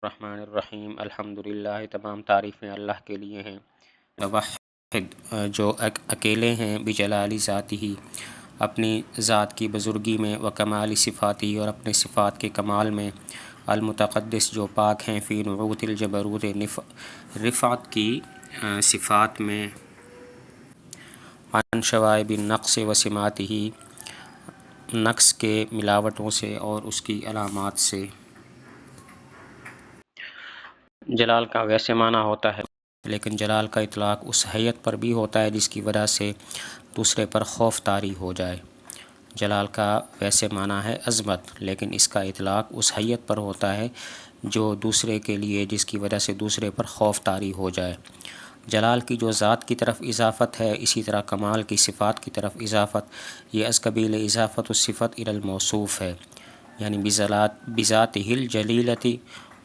الرحمن الرحیم الحمدللہ، تمام تعریفیں اللہ کے لیے ہیں۔ واحد جو اکیلے ہیں، بجلال ذاتہ اپنی ذات کی بزرگی میں، و کمال صفاتی اور اپنے صفات کے کمال میں، المتقدس جو پاک ہیں، فی نعوت الجبروت رفعت کی صفات میں، عن شوائب النقص و سماتہ نقص کے ملاوٹوں سے اور اس کی علامات سے۔ جلال کا ویسے معنی ہوتا ہے، لیکن جلال کا اطلاق اس حیت پر بھی ہوتا ہے جس کی وجہ سے دوسرے پر خوف طاری ہو جائے۔ جلال کا ویسے معنی ہے عظمت، لیکن اس کا اطلاق اس حیت پر ہوتا ہے جو دوسرے کے لیے جس کی وجہ سے دوسرے پر خوف طاری ہو جائے۔ جلال کی جو ذات کی طرف اضافت ہے، اسی طرح کمال کی صفات کی طرف اضافت، یہ از قبیل اضافت الصفت الی الموصوف ہے، یعنی بذاتہ الجلیلۃ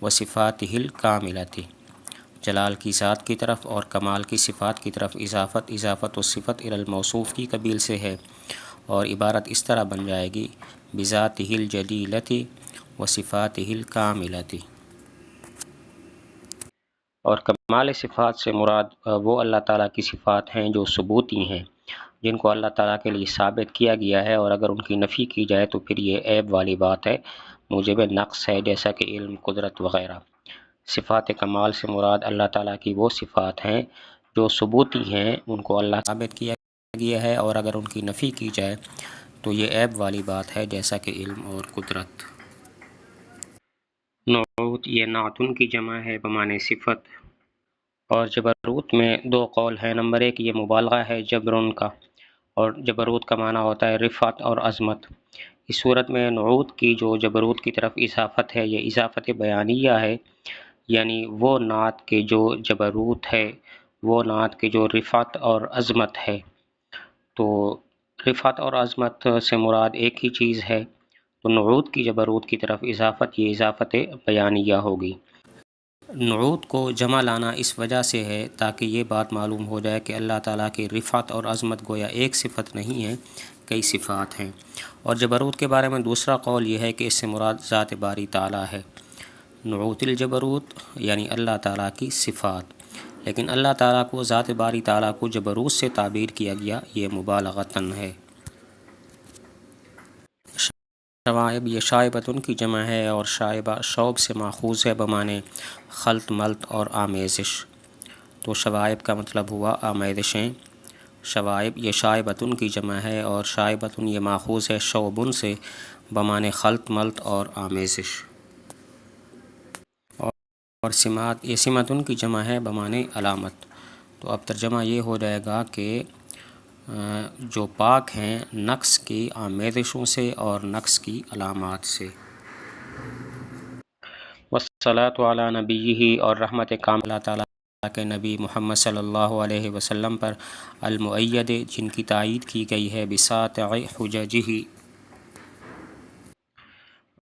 و صفاتہ الکاملۃ۔ جلال کی ذات کی طرف اور کمال کی صفات کی طرف اضافت الصفت الی الموصوف کی قبیل سے ہے، اور عبارت اس طرح بن جائے گی بذاتہ الجلیلۃ و صفاتہ الکاملۃ۔ اور کمال صفات سے مراد وہ اللہ تعالیٰ کی صفات ہیں جو ثبوتی ہیں، جن کو اللہ تعالیٰ کے لیے ثابت کیا گیا ہے، اور اگر ان کی نفی کی جائے تو پھر یہ عیب والی بات ہے، موجب نقص ہے، جیسا کہ علم، قدرت وغیرہ۔ صفات کمال سے مراد اللہ تعالیٰ کی وہ صفات ہیں جو ثبوتی ہیں، ان کو اللہ ثابت کیا گیا ہے، اور اگر ان کی نفی کی جائے تو یہ عیب والی بات ہے، جیسا کہ علم اور قدرت۔ نعوت یہ نعتن کی جمع ہے بمعنی صفت، اور جبروت میں دو قول ہیں۔ نمبر ایک، یہ مبالغہ ہے جبرن کا، اور جبروت کا معنی ہوتا ہے رفعت اور عظمت۔ اس صورت میں نعوت کی جو جبروت کی طرف اضافت ہے، یہ اضافت بیانیہ ہے، یعنی وہ نعت کے جو جبروت ہے، وہ نعت کے جو رفعت اور عظمت ہے۔ تو رفعت اور عظمت سے مراد ایک ہی چیز ہے، تو نعوت کی جبروت کی طرف اضافت، یہ اضافت بیانیہ ہوگی۔ نعوت کو جمع لانا اس وجہ سے ہے تاکہ یہ بات معلوم ہو جائے کہ اللہ تعالیٰ کی رفعت اور عظمت گویا ایک صفت نہیں ہے، کئی صفات ہیں۔ اور جبروت کے بارے میں دوسرا قول یہ ہے کہ اس سے مراد ذات باری تعالیٰ ہے، نعوت الجبروت یعنی اللہ تعالیٰ کی صفات، لیکن اللہ تعالیٰ کو، ذات باری تعالیٰ کو جبروت سے تعبیر کیا گیا، یہ مبالغتاً ہے۔ شوائب یہ شائبتن کی جمع ہے، اور شائبہ شوب سے ماخوذ ہے بمعنی خلط ملط اور آمیزش، تو شوائب کا مطلب ہوا آمیزشیں۔ شوائب یہ شائبتن کی جمع ہے، اور شائبتن یہ ماخوذ ہے شوبن سے بمعنی خلط ملط اور آمیزش۔ اور سمات یہ سمتن کی جمع ہے بمعنی علامت۔ تو اب ترجمہ یہ ہو جائے گا کہ جو پاک ہیں نقص کی آمیزشوں سے اور نقص کی علامات سے۔ والصلاۃ علی نبیہ اور رحمت کاملہ تعالیٰ کے نبی محمد صلی اللہ علیہ وسلم پر، المؤید جن کی تائید کی گئی ہے، بساطع حججہ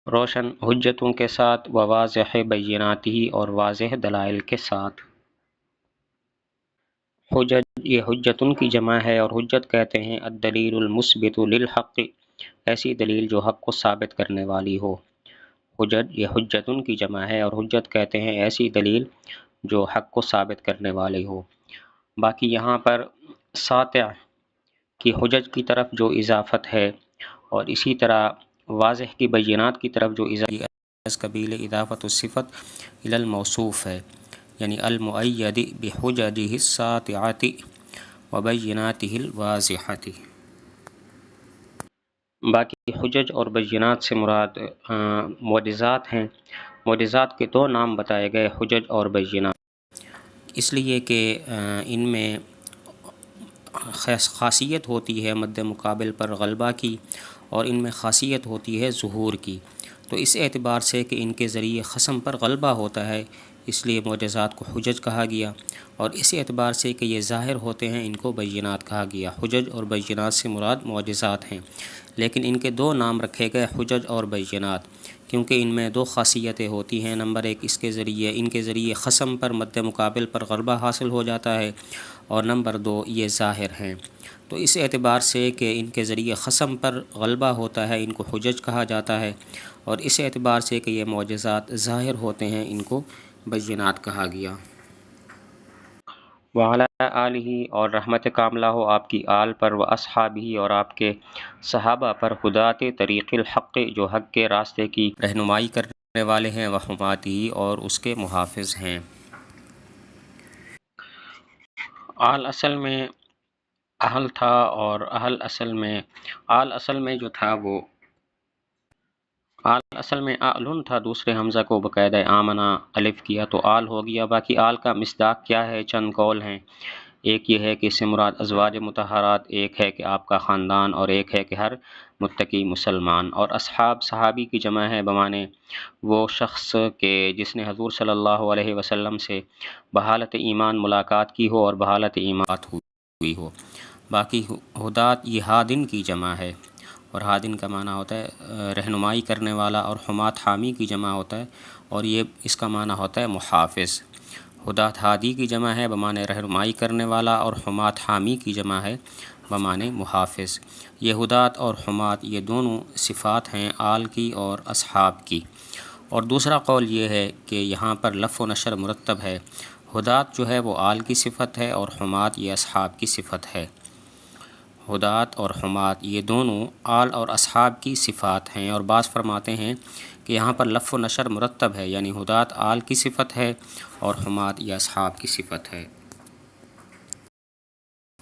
روشن حجتوں کے ساتھ، و واضح بیناتہ اور واضح دلائل کے ساتھ۔ حجج یہ حجتن کی جمع ہے، اور حجت کہتے ہیں الدلیل المثبت للحق، ایسی دلیل جو حق کو ثابت کرنے والی ہو۔ حجج یہ حجتن کی جمع ہے، اور حجت کہتے ہیں ایسی دلیل جو حق کو ثابت کرنے والی ہو۔ باقی یہاں پر ساطع کی حجج کی طرف جو اضافت ہے، اور اسی طرح واضح کی بینات کی طرف جو از قبیل اضافت الصفت الی الموصوف ہے، یعنی المؤید بحججہ الساطعۃ و بیناتہ الواضحۃ۔ باقی حجج اور بینات سے مراد معجزات ہیں۔ معجزات کے دو نام بتائے گئے، حجج اور بینات، اس لیے کہ ان میں خاصیت ہوتی ہے مد مقابل پر غلبہ کی، اور ان میں خاصیت ہوتی ہے ظہور کی۔ تو اس اعتبار سے کہ ان کے ذریعے خصم پر غلبہ ہوتا ہے، اس لیے معجزات کو حجج کہا گیا، اور اس اعتبار سے کہ یہ ظاہر ہوتے ہیں، ان کو بینات کہا گیا۔ حجج اور بینات سے مراد معجزات ہیں، لیکن ان کے دو نام رکھے گئے، حجج اور بینات، کیونکہ ان میں دو خاصیتیں ہوتی ہیں۔ نمبر ایک، ان کے ذریعے خصم پر مد مقابل پر غلبہ حاصل ہو جاتا ہے، اور نمبر دو، یہ ظاہر ہیں۔ تو تو اس اعتبار سے کہ ان کے ذریعے خصم پر غلبہ ہوتا ہے ان کو حجج کہا جاتا ہے، اور اس اعتبار سے کہ یہ معجزات ظاہر ہوتے ہیں ان کو بینات کہا گیا۔ وعلی آلہ، اور رحمت کاملہ ہو آپ کی آل پر، و اصحابہ، اور آپ کے صحابہ پر، ہدات طریق الحق، جو حق کے راستے کی رہنمائی کرنے والے ہیں، و حماتہ، اور اس کے محافظ ہیں۔ آل اصل میں اہل تھا، اور آل اصل میں جو تھا وہ آل اصل میں آلن تھا، دوسرے حمزہ کو باقاعدہ آمنہ الف کیا تو آل ہو گیا۔ باقی آل کا مصداق کیا ہے، چند قول ہیں۔ ایک یہ ہے کہ اس سے مراد ازواج مطہرات، ایک ہے کہ آپ کا خاندان، اور ایک ہے کہ ہر متقی مسلمان۔ اور اصحاب صحابی کی جمع ہے بمانے وہ شخص کہ جس نے حضور صلی اللہ علیہ وسلم سے بحالت ایمان ملاقات کی ہو اور بحالت ایمان ہوئی ہو۔ باقی ہدات یہ ہادن کی جمع ہے، اور ہادن کا معنی ہوتا ہے رہنمائی کرنے والا، اور حمات حامی کی جمع ہوتا ہے، اور یہ اس کا معنی ہوتا ہے محافظ۔ ہدات ہادی کی جمع ہے بمعنی رہنمائی کرنے والا، اور حمات حامی کی جمع ہے بمعنی محافظ۔ یہ ہدات اور حمات یہ دونوں صفات ہیں آل کی اور اصحاب کی۔ اور دوسرا قول یہ ہے کہ یہاں پر لف و نشر مرتب ہے، ہدات جو ہے وہ آل کی صفت ہے، اور حمات یہ اصحاب کی صفت ہے۔ ہدات اور حمات یہ دونوں آل اور اصحاب کی صفات ہیں، اور بعض فرماتے ہیں کہ یہاں پر لف و نشر مرتب ہے، یعنی ہدات آل کی صفت ہے اور حمات یہ اصحاب کی صفت ہے۔